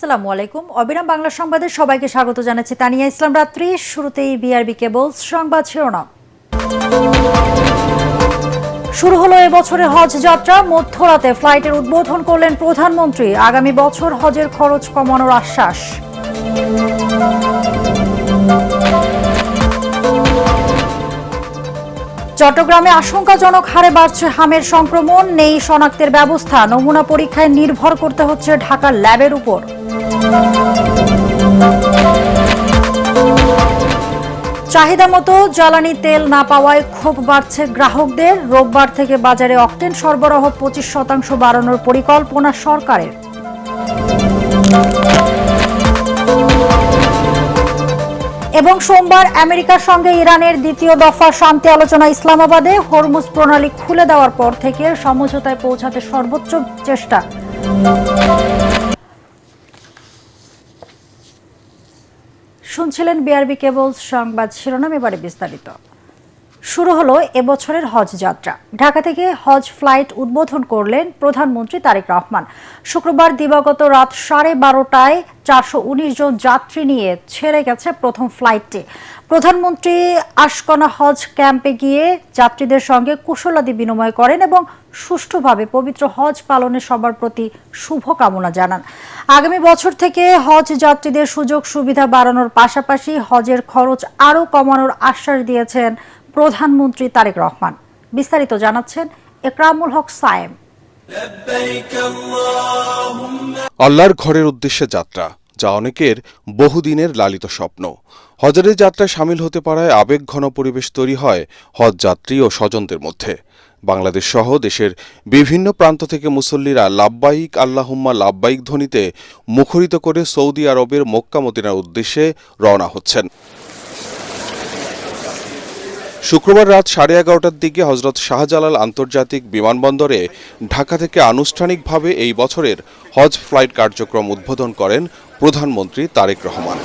আসসালামু আলাইকুম। অবিরাম বাংলা সংবাদে সবাইকে স্বাগত জানাচ্ছি তানিয়া ইসলাম রাত্রি। শুরুতেই বিআরবি কেবলস সংবাদ শিরোনাম। শুরু হলো এবছরের হজ যাত্রা। মধ্যরাতে ফ্লাইটের উদ্বোধন করলেন প্রধানমন্ত্রী। আগামী বছর হজের খরচ কমানোর আশ্বাস। চট্টগ্রামে আশঙ্কাজনক হারে বাড়ছে হামের সংক্রমণ। নেই শনাক্তের ব্যবস্থা। নমুনা পরীক্ষায় নির্ভর করতে হচ্ছে ঢাকার ল্যাবের উপর। চাহিদা মতো জ্বালানি তেল না পাওয়ায় ক্ষোভ বাড়ছে গ্রাহকদের। রোববার থেকে বাজারে অকটেন সরবরাহ 25% বাড়ানোর পরিকল্পনা সরকারের। এবং সোমবার আমেরিকার সঙ্গে ইরানের দ্বিতীয় দফা শান্তি আলোচনা ইসলামাবাদে। হরমুজ প্রণালী খুলে দেওয়ার পর থেকে সমঝোতায় পৌঁছাতে সর্বোচ্চ চেষ্টা। শুনছিলেন বিআরবি কেবলস সংবাদ শিরোনাম, এবারে বিস্তারিত। শুরু হলো এবছরের হজ যাত্রা। ঢাকা থেকে হজ ফ্লাইট উদ্বোধন করলেন প্রধানমন্ত্রী তারেক রহমান। শুক্রবার দিবাগত রাত 12:30টায় 419 জন যাত্রী নিয়ে ছেড়ে গেছে প্রথম ফ্লাইটটি। প্রধানমন্ত্রী আশকোনা হজ ক্যাম্পে গিয়ে যাত্রীদের সঙ্গে কুশলাদি বিনিময় করেন এবং সুষ্ঠুভাবে পবিত্র হজ পালনে সবার প্রতি শুভকামনা জানান। আগামী বছর থেকে হজ যাত্রীদের সুযোগ সুবিধা বাড়ানোর পাশাপাশি হজের খরচ আরও কমানোর আশ্বাস দিয়েছেন প্রধানমন্ত্রী তারেক রহমান। বিস্তারিত জানাচ্ছেন একরামুল হক সায়েম। আল্লাহর ঘরের উদ্দেশ্যে যাত্রা, যা অনেকের বহুদিনের লালিত স্বপ্ন। হজের যাত্রায় সামিল হতে পারায় আবেগঘন পরিবেশ তৈরি হয় হজ যাত্রী ও স্বজনদের মধ্যে। বাংলাদেশ সহ দেশের বিভিন্ন প্রান্ত থেকে মুসল্লিরা লাব্বাইক আল্লাহুম্মা লাব্বাইক ধ্বনিতে মুখরিত করে সৌদি আরবের মক্কা মদিনার উদ্দেশ্যে রওনা হচ্ছেন। শুক্রবার রাত 11:30টার দিকে হজরত শাহজালাল আন্তর্জাতিক বিমানবন্দরে ঢাকা থেকে আনুষ্ঠানিকভাবে এই বছরের হজ ফ্লাইট কার্যক্রম উদ্বোধন করেন প্রধানমন্ত্রী তারেক রহমান।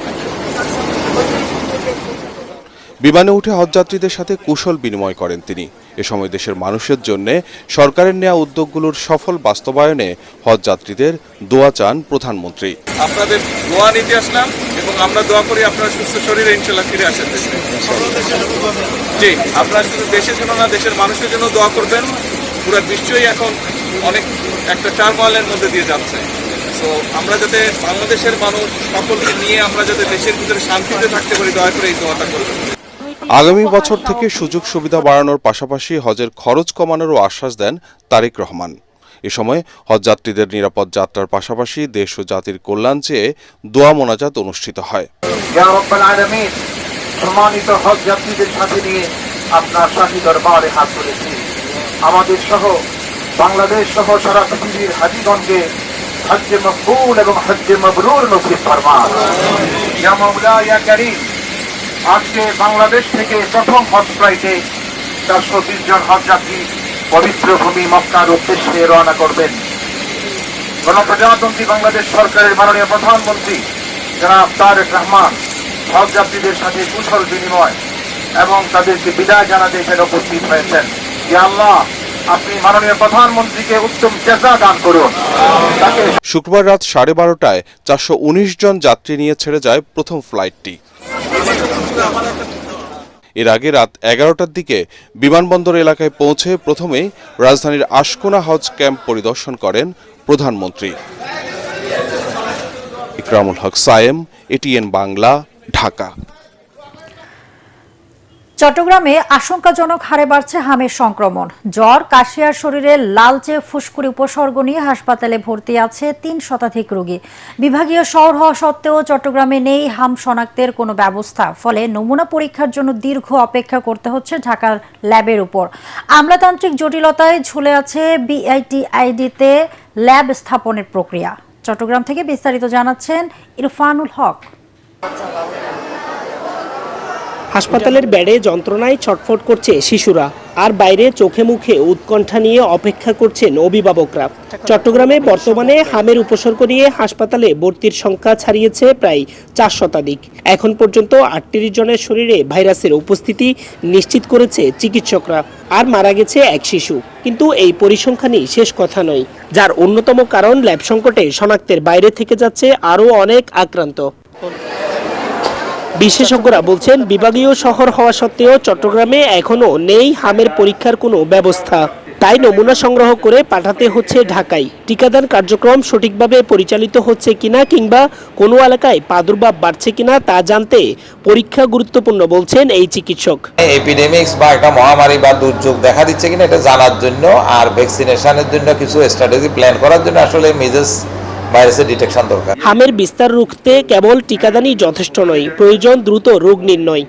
বিমানে উঠে হজযাত্রীদের সাথে কুশল বিনিময় করেন তিনি। এ সময় দেশের মানুষের জন্য সরকারের নেওয়া উদ্যোগগুলোর সফল বাস্তবায়নে হজযাত্রীদের দোয়া চান প্রধানমন্ত্রী। আপনাদের দোয়া নিতে আসলাম এবং আমরা দোয়া করি আপনারা সুস্থ শরীরে ইনশাআল্লাহ ফিরে আসেন। জি, আপনারা শুধু দেশের জন্য না, দেশের মানুষের জন্য দোয়া করবেন। পুরো বিশ্বই এখন অনেক একটা টার্মোইলের মধ্যে দিয়ে যাচ্ছে। তো আমরা যাতে বাংলাদেশের মানুষ সকলকে নিয়ে আমরা যাতে দেশের ভিতরে শান্তিতে থাকতে পারি, দয়া করে এই দোয়াটা করবেন। আগামী বছর থেকে সুযোগ সুবিধা বাড়ানোর পাশাপাশি হজের খরচ কমানোরও আশ্বাস দেন তারেক রহমান। এ সময় হজযাত্রীদের নিরাপদ যাত্রার পাশাপাশি দেশ ও জাতির কল্যাণ চেয়ে দোয়া মোনাজাত অনুষ্ঠিত হয়। সম্মানিত হজযাত্রীদের সাথে নিয়ে আপনার শাহী দরবারে হাত তুলেছি। আমাদের সহ বাংলাদেশ সহ সারা পৃথিবীর হাজীগণকে হজ্জে মকবুল এবং হজ্জে মাবরুর নসিব ফরমান। ইয়া মাওলা ইয়া কারীম, আজকে বাংলাদেশ থেকে প্রথম হজ ফ্লাইটে 420 জন হজযাত্রী পবিত্র ভূমি মক্কার উদ্দেশ্যে রওনা করবেন। গণপ্রজাতন্ত্রী বাংলাদেশ সরকারের মাননীয় প্রধানমন্ত্রী জনাব তারেক রহমান হজযাত্রীদের সাথে কুশল বিনিময় এবং তাদেরকে বিদায় জানাতে এখানে উপস্থিত হয়েছেন। ইয়া আল্লাহ, আপনি মাননীয় প্রধানমন্ত্রীকে উত্তম জাযা দান করুন। শুক্রবার রাত 12:30টায় 419 জন যাত্রী নিয়ে ছেড়ে যায় প্রথম ফ্লাইটটি। এর আগে রাত 11টার দিকে বিমানবন্দর এলাকায় পৌঁছে প্রথমেই রাজধানীর আশকোনা হজ ক্যাম্প পরিদর্শন করেন প্রধানমন্ত্রী। ইকরামুল হক সায়েম, এটিএন বাংলা, ঢাকা। চট্টগ্রামে আশঙ্কাজনক হারে বাড়ছে হামের সংক্রমণ। জ্বর, কাশি আর শরীরে লালচে ফুসকুড়ি উপসর্গ নিয়ে হাসপাতালে ভর্তি আছে 3 শতাধিক রোগী। বিভাগীয় শহর হওয়া সত্ত্বেও চট্টগ্রামে নেই হাম শনাক্তের কোনো ব্যবস্থা। ফলে নমুনা পরীক্ষার জন্য দীর্ঘ অপেক্ষা করতে হচ্ছে ঢাকার ল্যাবের উপর। আমলাতান্ত্রিক জটিলতায় ঝুলে আছে বিআইটিআইডিতে ল্যাব স্থাপনের প্রক্রিয়া। চট্টগ্রাম থেকে বিস্তারিত জানাচ্ছেন ইরফানুল হক। হাসপাতালের বেডে যন্ত্রণায় ছটফট করছে শিশুরা। আর বাইরে চোখে মুখে উৎকণ্ঠা নিয়ে অপেক্ষা করছেন অভিভাবকরা। চট্টগ্রামে বর্তমানে হামের উপসর্গ নিয়ে হাসপাতালে ভর্তির সংখ্যা ছাড়িয়েছে প্রায় 4 শতাধিক। এখন পর্যন্ত 38 জনের শরীরে ভাইরাসের উপস্থিতি নিশ্চিত করেছে চিকিৎসকরা। আর মারা গেছে এক শিশু। কিন্তু এই পরিসংখ্যানই শেষ কথা নয়, যার অন্যতম কারণ ল্যাব সংকটে শনাক্তের বাইরে থেকে যাচ্ছে আরও অনেক আক্রান্ত। বিশেষজ্ঞরা বলছেন, বিভাগীয় শহর হওয়া সত্ত্বেও চট্টগ্রামে এখনও নেই হামের পরীক্ষার কোনো ব্যবস্থা। তাই নমুনা সংগ্রহ করে পাঠাতে হচ্ছে ঢাকায়। টিকাদান কার্যক্রম সঠিকভাবে পরিচালিত হচ্ছে কিনা কিংবা কোনো এলাকায় প্রাদুর্ভাব বাড়ছে কিনা তা জানতে পরীক্ষা গুরুত্বপূর্ণ বলছেন এই চিকিৎসক। এপিডেমিক্স বা একটা মহামারী বা দুর্যোগ দেখা দিচ্ছে কিনা এটা জানার জন্য আর ভ্যাকসিনেশনের জন্য কিছু স্ট্র্যাটেজি প্ল্যান করার জন্য আসলে মেজেস ভাইরাসের ডিটেকশন দরকার। হামের বিস্তার রুখতে কেবল টিকাদানই যথেষ্ট নয়, প্রয়োজন দ্রুত রোগ নির্ণয়।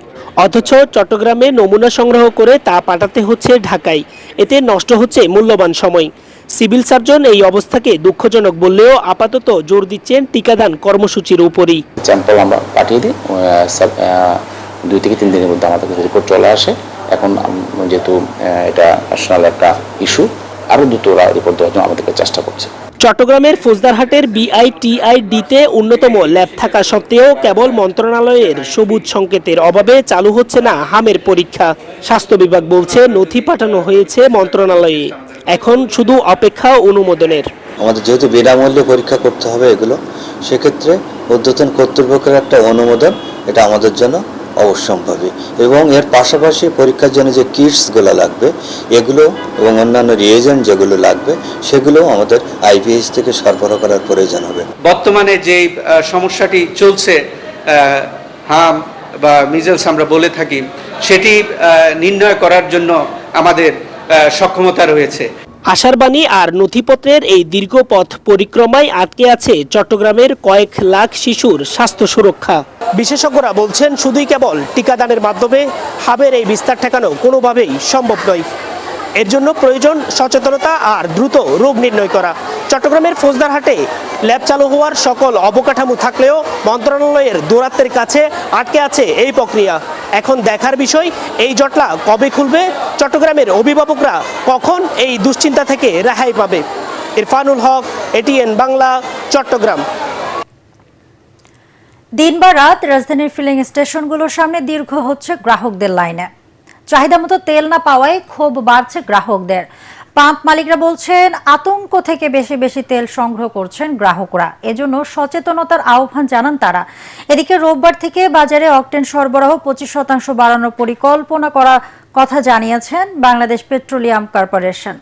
অথচ চট্টগ্রামে নমুনা সংগ্রহ করে তা পাঠাতে হচ্ছে ঢাকায়। এতে নষ্ট হচ্ছে মূল্যবান সময়। সিভিল সার্জন এই অবস্থাকে দুঃখজনক বললেও আপাতত জোর দিচ্ছেন টিকাদান কর্মসূচির উপরই। স্যাম্পল আমরা পাঠিয়ে দিই, 2 থেকে 3 দিনের মধ্যে আমাদের কাছে রিপোর্ট চলে আসে। এখন যেহেতু এটা ন্যাশনাল একটা ইস্যু, আরও দ্রুত রিপোর্ট দেওয়ার জন্য আমাদেরকে চেষ্টা করছে। চট্টগ্রামের ফৌজদারহাটের বিআইটিআইডিতে অন্যতম ল্যাব থাকা সত্ত্বেও কেবল মন্ত্রণালয়ের সবুজ সংকেতের অভাবে চালু হচ্ছে না হামের পরীক্ষা। স্বাস্থ্য বিভাগ বলছে নথি পাঠানো হয়েছে মন্ত্রণালয়ে, এখন শুধু অপেক্ষা অনুমোদনের। আমাদের যেহেতু বিনামূল্যে পরীক্ষা করতে হবে এগুলো, সেক্ষেত্রে ঊর্ধ্বতন কর্তৃপক্ষের একটা অনুমোদন এটা আমাদের জন্য অবশ্যম্ভাবী। এবং এর পাশাপাশি পরীক্ষার জন্য যে কিটসগুলো লাগবে এগুলো এবং অন্যান্য রিয়েজেন্ট যেগুলো লাগবে সেগুলো আমাদের আইপিএইচ থেকে সরবরাহ করার প্রয়োজন হবে। বর্তমানে যে সমস্যাটি চলছে হাম বা মিজেলস আমরা বলে থাকি, সেটি নির্ণয় করার জন্য আমাদের সক্ষমতা রয়েছে। আশার বাণী আর নথিপত্রের এই দীর্ঘ পথ পরিক্রমায় আটকে আছে চট্টগ্রামের কয়েক লাখ শিশুর স্বাস্থ্য সুরক্ষা। বিশেষজ্ঞরা বলছেন, শুধুই কেবল টিকাদানের মাধ্যমে হামের এই বিস্তার ঠেকানো কোনোভাবেই সম্ভব নয়। এর জন্য প্রয়োজন সচেতনতা আর দ্রুত রোগ নির্ণয় করা। চট্টগ্রামের ফৌজদারহাটে ল্যাব চালু হওয়ার সকল অবকাঠামো থাকলেও মন্ত্রণালয়ের দূরত্বের কাছে আটকে আছে এই প্রক্রিয়া। এখন দেখার বিষয় এই জটলা কবে খুলবে, চট্টগ্রামের অভিভাবকরা কখন এই দুশ্চিন্তা থেকে রেহাই পাবে। ইরফানুল হক, এটিএন বাংলা, চট্টগ্রাম। দিন বা রাত রাজধানীর ফিলিং স্টেশনগুলোর সামনে দীর্ঘ হচ্ছে গ্রাহকদের লাইনে। চাহিদা মতো তেল না পাওয়ায় ক্ষোভ বাড়ছে গ্রাহকদের। পাম্প মালিকরা বলছেন, আতঙ্ক থেকে বেশি বেশি তেল সংগ্রহ করছেন গ্রাহকরা। এজন্য সচেতনতার আহ্বান জানান তারা। এদিকে রোববার থেকে বাজারে অকটেন সরবরাহ 25% বাড়ানোর পরিকল্পনা করার কথা জানিয়েছেন বাংলাদেশ পেট্রোলিয়াম কর্পোরেশন।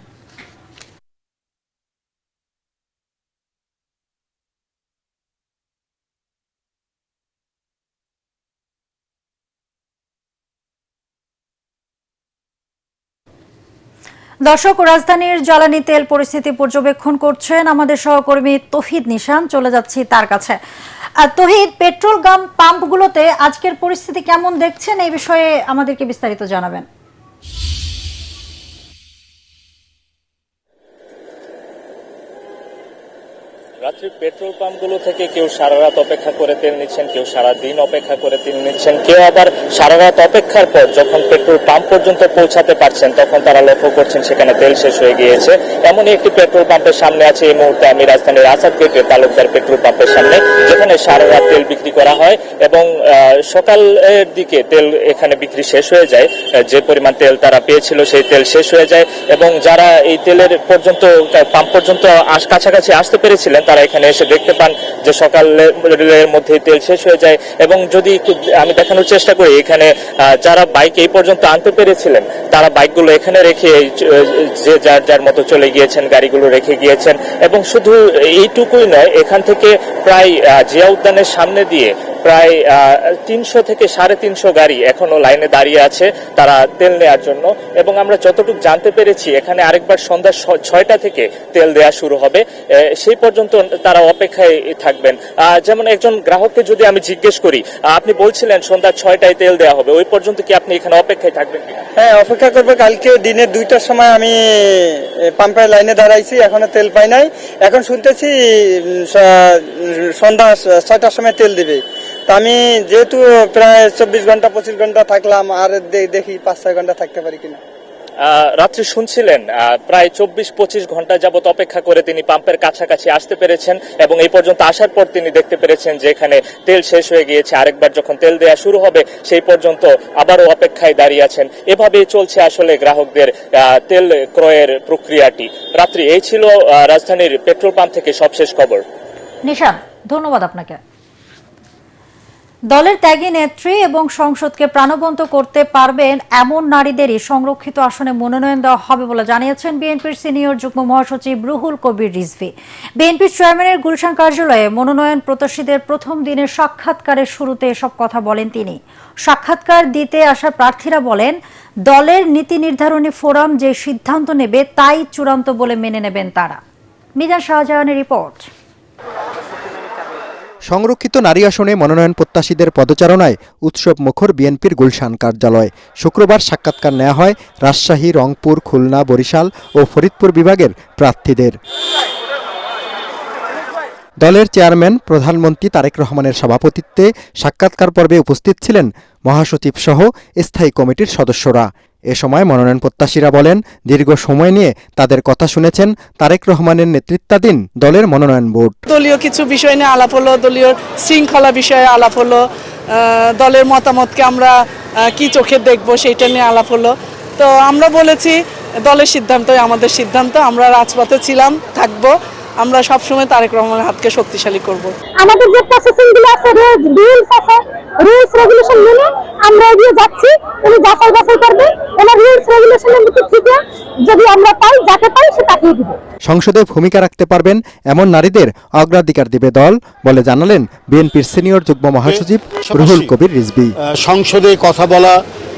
দর্শক, রাজধানীর জ্বালানি তেল পরিস্থিতি পর্যবেক্ষণ করছেন আমাদের সহকর্মী তৌহিদ নিশান। চলে যাচ্ছি তার কাছে। তৌহিদ, পেট্রোল পাম্পগুলোতে আজকের পরিস্থিতি কেমন দেখছেন, এই বিষয়ে আমাদেরকে বিস্তারিত জানাবেন। রাত্রি পেট্রোল পাম্পগুলো থেকে কেউ সারা রাত অপেক্ষা করে তেল নিচ্ছেন, কেউ সারা দিন অপেক্ষা করে তেল নিচ্ছেন, কেউ আবার সারা রাত অপেক্ষার পর যখন পেট্রোল পাম্প পর্যন্ত পৌঁছাতে পারছেন তখন তারা লক্ষ্য করছেন সেখানে তেল শেষ হয়ে গিয়েছে। এমনই একটি পেট্রোল পাম্পের সামনে আছে এই মুহূর্তে আমি, রাজধানীর আসাদ গেটের তালুকদার পেট্রোল পাম্পের সামনে, যেখানে সারা রাত তেল বিক্রি করা হয় এবং সকালের দিকে তেল এখানে বিক্রি শেষ হয়ে যায়। যে পরিমাণ তেল তারা পেয়েছিল সেই তেল শেষ হয়ে যায় এবং যারা এই তেলের পর্যন্ত পাম্প পর্যন্ত কাছাকাছি আসতে পেরেছিলেন তারা এখানে এসে দেখতে পান যে সকালের মধ্যে তেল শেষ হয়ে যায়। এবং যদি আমি দেখানোর চেষ্টা করি, এখানে যারা বাইক এই পর্যন্ত আনতে পেরেছিলেন তারা বাইকগুলো এখানে রেখে যে যার যার মতো চলে গিয়েছেন, গাড়িগুলো রেখে গিয়েছেন। এবং শুধু এইটুকুই নয়, এখান থেকে প্রায় জিয়া উদ্যানের সামনে দিয়ে প্রায় 300 থেকে 350 গাড়ি এখনো লাইনে দাঁড়িয়ে আছে তারা তেল নেওয়ার জন্য। এবং আমরা যতটুকু জানতে পেরেছি এখানে আরেকবার সন্ধ্যা 6টা থেকে তেল দেওয়া শুরু হবে, সেই পর্যন্ত তারা অপেক্ষায় থাকবেন। যেমন একজন গ্রাহককে যদি আমি জিজ্ঞেস করি, আপনি বলছিলেন সন্ধ্যা 6টায় তেল দেওয়া হবে, ওই পর্যন্ত কি আপনি এখানে অপেক্ষায় থাকবেন? হ্যাঁ, অপেক্ষা করবো। কালকে দিনে 2টার সময় আমি পাম্পের লাইনে দাঁড়াইছি, এখনো তেল পাই নাই। এখন শুনতেছি সন্ধ্যা 6টার সময় তেল দিবে। তা আমি যেহেতু প্রায় 24 ঘন্টা 25 ঘন্টা থাকলাম, আর দেখি 5-6 ঘন্টা থাকতে পারি কিনা। রাত্রি শুনছিলেন প্রায় 24-25 ঘন্টা যাবত অপেক্ষা করে তিনি পাম্পের কাছাকাছি আসতে পেরেছেন এবং এই পর্যন্ত আসার পর তিনি দেখতে পেরেছেন যে এখানে তেল শেষ হয়ে গিয়েছে। আরেকবার যখন তেল দেয়া শুরু হবে সেই পর্যন্ত আবারও অপেক্ষায় দাঁড়িয়ে আছেন। এভাবেই চলছে আসলে গ্রাহকদের তেল ক্রয়ের প্রক্রিয়াটি। রাত্রি এই ছিল রাজধানীর পেট্রোল পাম্প থেকে সবশেষ খবর। নিশান, ধন্যবাদ আপনাকে। দলের ত্যাগী নেত্রী এবং সংসদকে প্রাণবন্ত করতে পারবেন এমন নারীদেরই সংরক্ষিত আসনে মনোনয়ন দেওয়া হবে বলে জানিয়েছেন বিএনপির সিনিয়র যুগ্ম মহাসচিব রুহুল কবির রিজভী। বিএনপির চেয়ারম্যানের গুলশান কার্যালয়ে মনোনয়ন প্রত্যাশীদের প্রথম দিনের সাক্ষাৎকারের শুরুতে এসব কথা বলেন তিনি। সাক্ষাৎকার দিতে আসা প্রার্থীরা বলেন, দলের নীতি নির্ধারণী ফোরাম যে সিদ্ধান্ত নেবে তাই চূড়ান্ত বলে মেনে নেবেন তারা। মিজান শাহজাহানের রিপোর্ট। সংরক্ষিত নারী আসনে মনোনয়ন প্রত্যাশীদের পদচারণায় উৎসব মুখর বিএনপির গুলশান কার্যালয়। শুক্রবার সাক্ষাৎকার নেওয়া হয় রাজশাহী, রংপুর, খুলনা, বরিশাল ও ফরিদপুর বিভাগের প্রার্থীদের। দলের চেয়ারম্যান প্রধানমন্ত্রী তারেক রহমানের সভাপতিত্বে সাক্ষাৎকার পর্বে উপস্থিত ছিলেন মহাসচিব সহ স্থায়ী কমিটির সদস্যরা। এ সময় মনোনয়ন প্রত্যাশীরা বলেন, দীর্ঘ সময় নিয়ে তাদের কথা শুনেছেন তারেক রহমানের নেতৃত্বাধীন দলের মনোনয়ন বোর্ড। দলীয় কিছু বিষয় নিয়ে আলাপ হলো, দলীয় শৃঙ্খলা বিষয়ে আলাপ হলো, দলের মতামতকে আমরা কি চোখে দেখব সেইটা নিয়ে আলাপ হলো। তো আমরা বলেছি দলের সিদ্ধান্তই আমাদের সিদ্ধান্ত, আমরা রাজপথে ছিলাম, থাকবো, আমরা সবসময় তারেক রহমানের হাতকে শক্তিশালী করব। আমাদের যে প্রসেসিং গুলো আছে, রুলস আছে, রুলস রেগুলেশন মেনে আমরা এগিয়ে যাচ্ছি। উনি যাচাই বাছাই করবে, ওনার রুলস রেগুলেশনের ভিত্তি থেকে যদি আমরা পাই, যাকে পাই সে তাকেই দিব। সংসদে ভূমিকা রাখতে পারবেন এমন নারীদের অগ্রাধিকার দিবে দল বলে জানালেন বিএনপির সিনিয়র যুগ্ম মহাসচিব রুহুল কবির রিজভী। সংসদে কথা বলা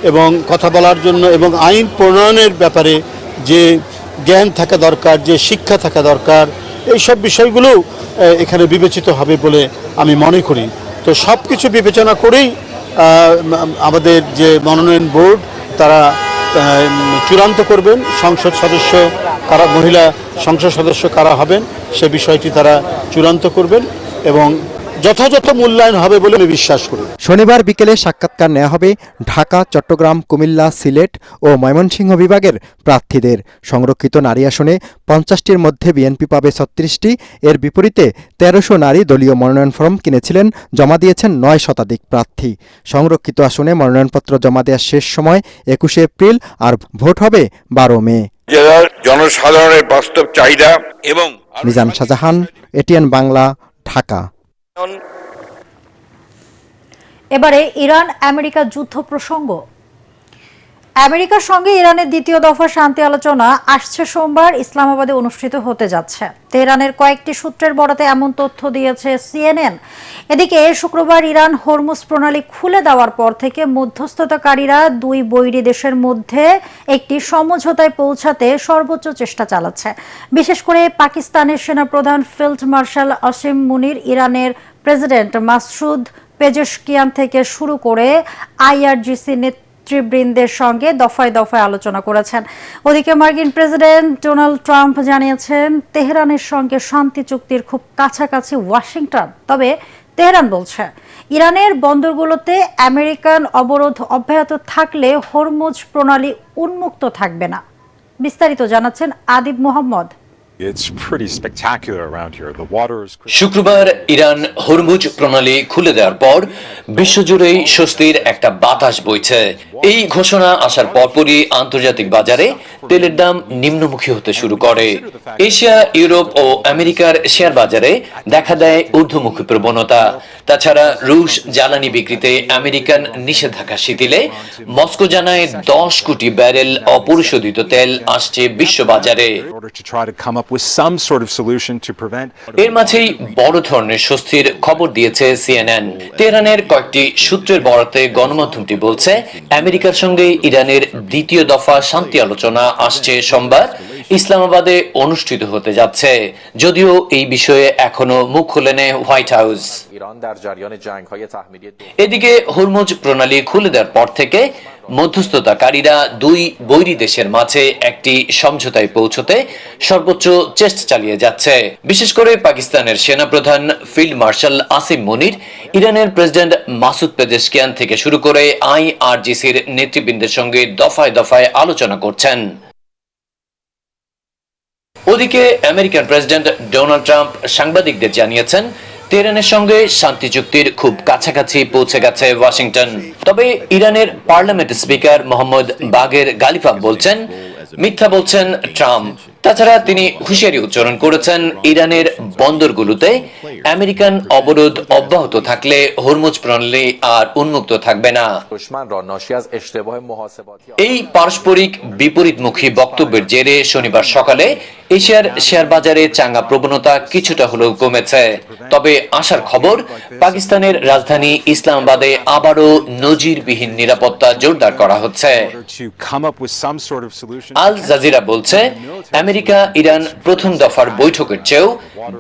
এবং কথা বলার জন্য এবং আইন প্রণয়নের ব্যাপারে যে জ্ঞান থাকা দরকার, যে শিক্ষা থাকা দরকার, এইসব বিষয়গুলো এখানে বিবেচিত হবে বলে আমি মনে করি। তো সব কিছু বিবেচনা করেই আমাদের যে মনোনয়ন বোর্ড তারা চূড়ান্ত করবেন সংসদ সদস্য কারা, মহিলা সংসদ সদস্য কারা হবেন সে বিষয়টি তারা চূড়ান্ত করবেন এবং যথাযথ মূল্যায়ন হবে বলে আমি বিশ্বাস করি। শনিবার বিকেলে সাক্ষাৎকার নেওয়া হবে ঢাকা, চট্টগ্রাম, কুমিল্লা, সিলেট ও ময়মনসিংহ বিভাগের প্রার্থীদের। সংরক্ষিত নারী আসনে 50টির মধ্যে বিএনপি পাবে 36টি। এর বিপরীতে 1300 নারী দলীয় মনোনয়ন ফরম কিনেছিলেন, জমা দিয়েছেন 9 শতাধিক প্রার্থী। সংরক্ষিত আসনে মনোনয়নপত্র জমা দেওয়ার শেষ সময় 21 এপ্রিল, আর ভোট হবে 12 মে। জনসাধারণের বাস্তব চাহিদা এবং মিজান শাহজাহান, এটিএন বাংলা, ঢাকা। এবারে ইরান আমেরিকা যুদ্ধ প্রসঙ্গ। আমেরিকার সঙ্গে ইরানের দ্বিতীয় দফা শান্তি আলোচনা আসছে সোমবার ইসলামাবাদে অনুষ্ঠিত হতে যাচ্ছে। তেহরানের কয়েকটি সূত্রের বরাতে এমন তথ্য দিয়েছে সিএনএন। এদিকে শুক্রবার ইরান হরমুজ প্রণালী খুলে দেওয়ার পর থেকে মধ্যস্থতাকারীরা দুই বৈরী দেশের মধ্যে একটি সমঝোতায় পৌঁছাতে সর্বোচ্চ চেষ্টা চালাচ্ছে। বিশেষ করে পাকিস্তানের সেনাপ্রধান ফিল্ড মার্শাল আসিম মুনির, ইরানের প্রেসিডেন্ট মাসুদ পেজেশকিয়ান থেকে শুরু করে আইআরজিসি নেতৃবৃন্দের সঙ্গে দফায় দফায় আলোচনা করেছেন। ওদিকে মার্কিন প্রেসিডেন্ট ডোনাল্ড ট্রাম্প জানিয়েছেন, তেহরানের সঙ্গে শান্তি চুক্তির খুব কাছাকাছি ওয়াশিংটন। তবে তেহরান বলছে, ইরানের বন্দরগুলোতে আমেরিকান অবরোধ অব্যাহত থাকলে হরমুজ প্রণালী উন্মুক্ত থাকবে না। বিস্তারিত জানাচ্ছেন আদিব মোহাম্মদ। শুক্রবার ইরান হরমুজ প্রণালী খুলে দেওয়ার পর বিশ্বজুড়েই স্বস্তির একটা বাতাস বইছে। এই ঘোষণা আসার পরপরই আন্তর্জাতিক বাজারে তেলের দাম নিম্নমুখী হতে শুরু করে। এশিয়া, ইউরোপ ও আমেরিকার শেয়ার বাজারে দেখা দেয় ঊর্ধ্বমুখী প্রবণতা। তাছাড়া রুশ জ্বালানি বিক্রিতে আমেরিকান নিষেধাজ্ঞা শিথিলে মস্কো জানায় 10 কোটি ব্যারেল অপরিশোধিত তেল আসছে বিশ্ববাজারে। এর মাঝেই বড় ধরনের স্বস্তির খবর দিয়েছে সিএনএন। তেহরানের কয়েকটি সূত্রের বরাতে গণমাধ্যমটি বলছে, আমেরিকার সঙ্গে ইরানের দ্বিতীয় দফা শান্তি আলোচনা আসছে সোমবার ইসলামাবাদে অনুষ্ঠিত হতে যাচ্ছে, যদিও এই বিষয়ে এখনো মুখ খোলেনি হোয়াইট হাউস। এদিকে হরমুজ প্রণালী খুলে দেওয়ার পর থেকে মধ্যস্থতাকারীরা দুই বৈরী দেশের মাঝে একটি সমঝোতায় পৌঁছতে সর্বোচ্চ চেষ্টা চালিয়ে যাচ্ছে। বিশেষ করে পাকিস্তানের সেনাপ্রধান ফিল্ড মার্শাল আসিম মনির, ইরানের প্রেসিডেন্ট মাসুদ পেজেশকিয়ান থেকে শুরু করে IRGCর নেতৃবৃন্দের সঙ্গে দফায় দফায় আলোচনা করছেন। ওদিকে আমেরিকান প্রেসিডেন্ট ডোনাল্ড ট্রাম্প সাংবাদিকদের জানিয়েছেন, তেহরানের সঙ্গে শান্তি চুক্তির খুব কাছাকাছি পৌঁছে গেছে ওয়াশিংটন। তবে ইরানের পার্লামেন্ট স্পিকার মোহাম্মদ বাগের গালিফাব বলছেন, মিথ্যা বলছেন ট্রাম্প। তাছাড়া তিনি হুঁশিয়ারি উচ্চারণ করেছেন, ইরানের বন্দরগুলোতে আমেরিকান অবরোধ অব্যাহত থাকলে হরমুজ প্রণালী আর উন্মুক্ত থাকবে না। এই পারস্পরিক বিপরীতমুখী বক্তব্যের জেরে শনিবার সকালে এশিয়ার শেয়ার বাজারে চাঙ্গা প্রবণতা কিছুটা হলেও কমেছে। তবে আশার খবর, পাকিস্তানের রাজধানী ইসলামাবাদে আবারও নজিরবিহীন নিরাপত্তা জোরদার করা হচ্ছে। আল জাজিরা বলছে, আমেরিকা ইরান প্রথম দফার বৈঠকের চেয়েও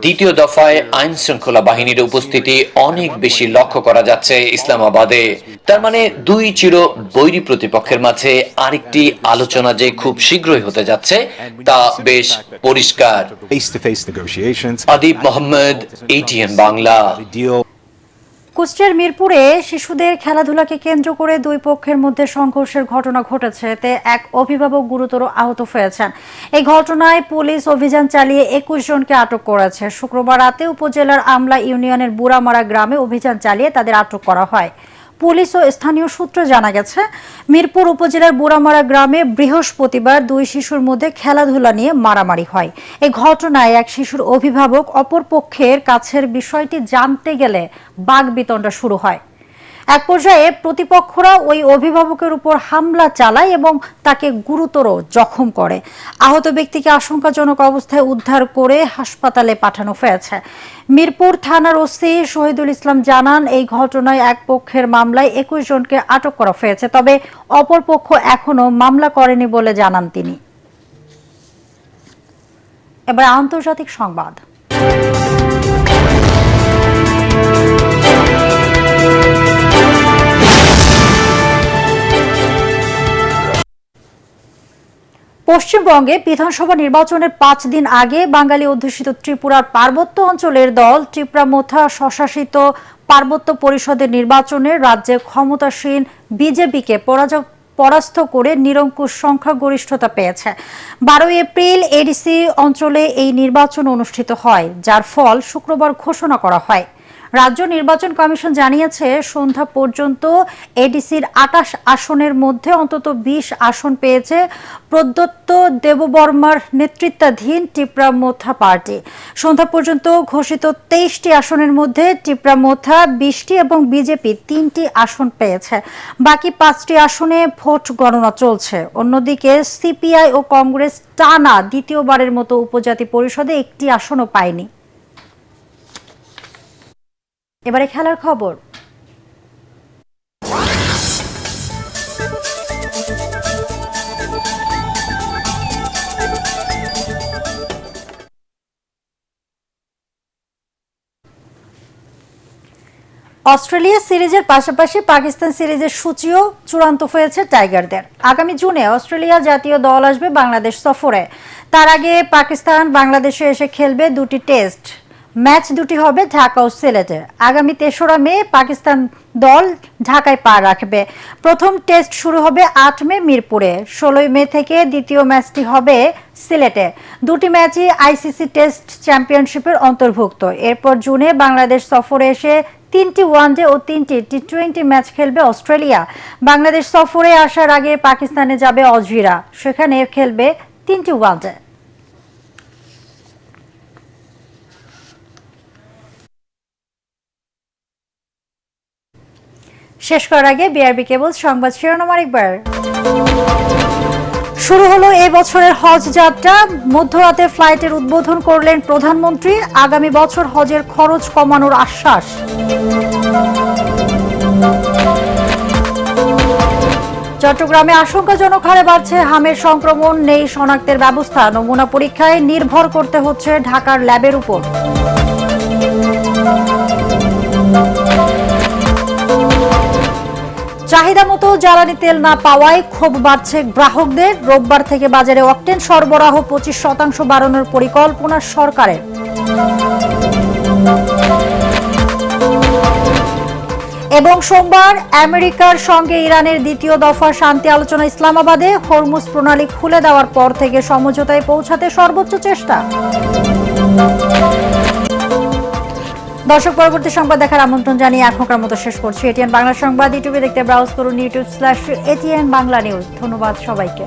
দ্বিতীয় দফায় আইন শৃঙ্খলা বাহিনীর উপস্থিতি অনেক বেশি লক্ষ্য করা যাচ্ছে ইসলামাবাদে। তার মানে দুই চির বৈরী প্রতিপক্ষের মাঝে আরেকটি আলোচনা যে খুব শীঘ্রই হতে যাচ্ছে তা বেশ পরিষ্কার। আদিব মোহাম্মদ, ATN বাংলা। কুষ্টিয়ার মিরপুরে শিশুদের খেলাধুলাকে কেন্দ্র করে দুই পক্ষের মধ্যে সংঘর্ষের ঘটনা ঘটেছে। এতে এক অভিভাবক গুরুতর আহত হয়েছেন। এই ঘটনায় পুলিশ অভিযান চালিয়ে 21 জনকে আটক করেছে। শুক্রবার রাতে উপজেলার আমলা ইউনিয়নের বুড়ামারা গ্রামে অভিযান চালিয়ে তাদের আটক করা হয়। পুলিশ ও স্থানীয় সূত্রে জানা গেছে, মিরপুর উপজেলার বুড়ামারা গ্রামে বৃহস্পতিবার দুই শিশুর মধ্যে খেলাধুলা নিয়ে মারামারি হয়। এই ঘটনায় এক শিশুর অভিভাবক অপর পক্ষের কাছের বিষয়টি জানতে গেলে বাকবিতণ্ডা শুরু হয়। এক পর্যায়ে প্রতিপক্ষরা ওই অভিভাবকের উপর হামলা চালায় এবং তাকে গুরুতর জখম করে। আহত ব্যক্তিকে আশঙ্কাজনক অবস্থায় উদ্ধার করে হাসপাতালে পাঠানো হয়েছে। মিরপুর থানার ওসি শহীদুল ইসলাম জানান, এই ঘটনায় এক পক্ষের মামলায় 21 জনকে আটক করা হয়েছে, তবে অপর পক্ষ এখনো মামলা করেনি বলে জানান তিনি। এবার আন্তর্জাতিক সংবাদ। পশ্চিমবঙ্গে বিধানসভা নির্বাচনের 5 দিন আগে বাঙালি অধ্যুষিত ত্রিপুরার পার্বত্য অঞ্চলের দল ত্রিপুরা-মোথা স্বশাসিত পার্বত্য পরিষদের নির্বাচনে রাজ্যে ক্ষমতাসীন বিজেপিকে পরাস্ত করে নিরঙ্কুশ সংখ্যাগরিষ্ঠতা পেয়েছে। 12 এপ্রিল এডিসি অঞ্চলে এই নির্বাচন অনুষ্ঠিত হয়, যার ফল শুক্রবার ঘোষণা করা হয়। রাজ্য নির্বাচন কমিশন জানিয়েছে, সন্ধ্যা পর্যন্ত এডিসির 28 আসনের মধ্যে অন্তত 20 আসন পেয়েছে প্রদত্ত দেববর্মার নেতৃত্বাধীন ত্রিপুরা-মোথা পার্টি। সন্ধ্যা পর্যন্ত ঘোষিত 23টি আসনের মধ্যে ত্রিপুরা-মোথা 20টি এবং বিজেপি 3টি আসন পেয়েছে। বাকি 5টি আসনে ভোট গণনা চলছে। অন্যদিকে সিপিআই ও কংগ্রেস টানা দ্বিতীয়বারের মতো উপজাতি পরিষদে একটি আসনও পায়নি। এবারে খেলার খবর। অস্ট্রেলিয়া সিরিজের পাশাপাশি পাকিস্তান সিরিজের সূচিও চূড়ান্ত হয়েছে টাইগারদের। আগামী জুনে অস্ট্রেলিয়া জাতীয় দল আসবে বাংলাদেশ সফরে। তার আগে পাকিস্তান বাংলাদেশে এসে খেলবে 2টি টেস্ট ম্যাচ। 2টি হবে ঢাকা ও সিলেটে। আগামী 3রা মে পাকিস্তান দল ঢাকায় পা রাখবে। প্রথম টেস্ট শুরু হবে 8 মে মিরপুরে। 16 মে থেকে দ্বিতীয় ম্যাচটি হবে সিলেটে। 2টি ম্যাচই আইসিসি টেস্ট চ্যাম্পিয়নশিপের অন্তর্ভুক্ত। এরপর জুনে বাংলাদেশ সফরে এসে 3টি ওয়ানডে ও 3টি টি20 ম্যাচ খেলবে অস্ট্রেলিয়া। বাংলাদেশ সফরে আসার আগে পাকিস্তানে যাবে অজিরা, সেখানে খেলবে 3টি ওয়ানডে। শেষ করার আগে বিআরবি কেবল সংবাদ শিরোনাম আরেকবার। শুরু হলো এই বছরের হজ যাত্রা। মধ্যরাতে ফ্লাইটের উদ্বোধন করলেন প্রধানমন্ত্রী। আগামী বছর হজের খরচ কমানোর আশ্বাস। চট্টগ্রামে আশঙ্কাজনক হারে বাড়ছে হামের সংক্রমণ। নেই শনাক্তের ব্যবস্থা। নমুনা পরীক্ষায় নির্ভর করতে হচ্ছে ঢাকার ল্যাবের উপর। চাহিদা মতো জ্বালানি তেল না পাওয়ায় ক্ষোভ বাড়ছে গ্রাহকদের। রোববার থেকে বাজারে অকটেন সরবরাহ 25% বাড়ানোর পরিকল্পনা সরকারের। এবং সোমবার আমেরিকার সঙ্গে ইরানের দ্বিতীয় দফা শান্তি আলোচনা ইসলামাবাদে। হরমুজ প্রণালী খুলে দেওয়ার পর থেকে সমঝোতায় পৌঁছাতে সর্বোচ্চ চেষ্টা। দর্শক, পরবর্তী সংবাদ দেখার আমন্ত্রণ জানিয়ে এখনকার মতো শেষ করছি। এটিএন বাংলা সংবাদ ইউটিউবে দেখতে ব্রাউজ করুন youtube/ATN বাংলা নিউজ। ধন্যবাদ সবাইকে।